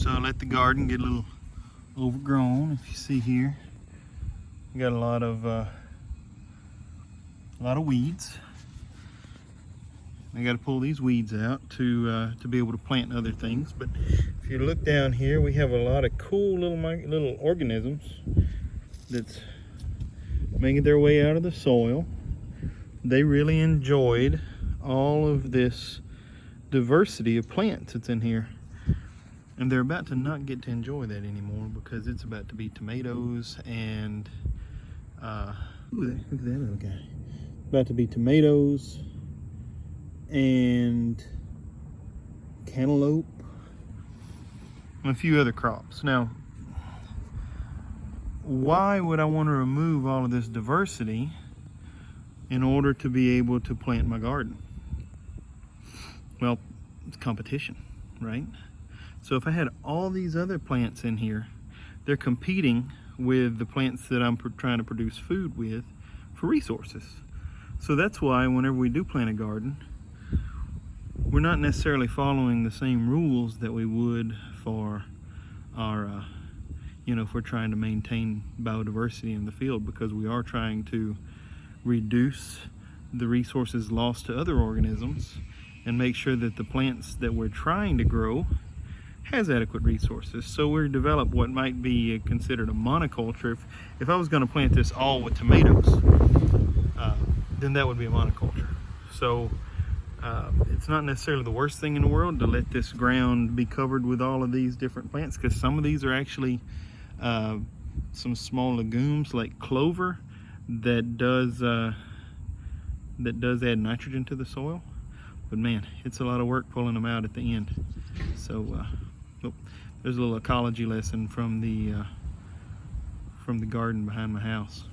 So I let the garden get a little overgrown. If you see here, we got a lot of weeds. I got to pull these weeds out to be able to plant other things. But if you look down here, we have a lot of cool little organisms that's making their way out of the soil. They really enjoyed all of this diversity of plants that's in here, and they're about to not get to enjoy that anymore because it's about to be tomatoes and look at that little guy. About to be tomatoes and cantaloupe and a few other crops. Now, why would I want to remove all of this diversity in order to be able to plant my garden? Well, it's competition, right? So if I had all these other plants in here, they're competing with the plants that I'm trying to produce food with for resources. So that's why whenever we do plant a garden, we're not necessarily following the same rules that we would for our, if we're trying to maintain biodiversity in the field, because we are trying to reduce the resources lost to other organisms and make sure that the plants that we're trying to grow has adequate resources. So we develop what might be considered a monoculture. If I was going to plant this all with tomatoes, then that would be a monoculture. So it's not necessarily the worst thing in the world to let this ground be covered with all of these different plants, because some of these are actually some small legumes like clover that does add nitrogen to the soil. But man, it's a lot of work pulling them out at the end. So there's a little ecology lesson from the garden behind my house.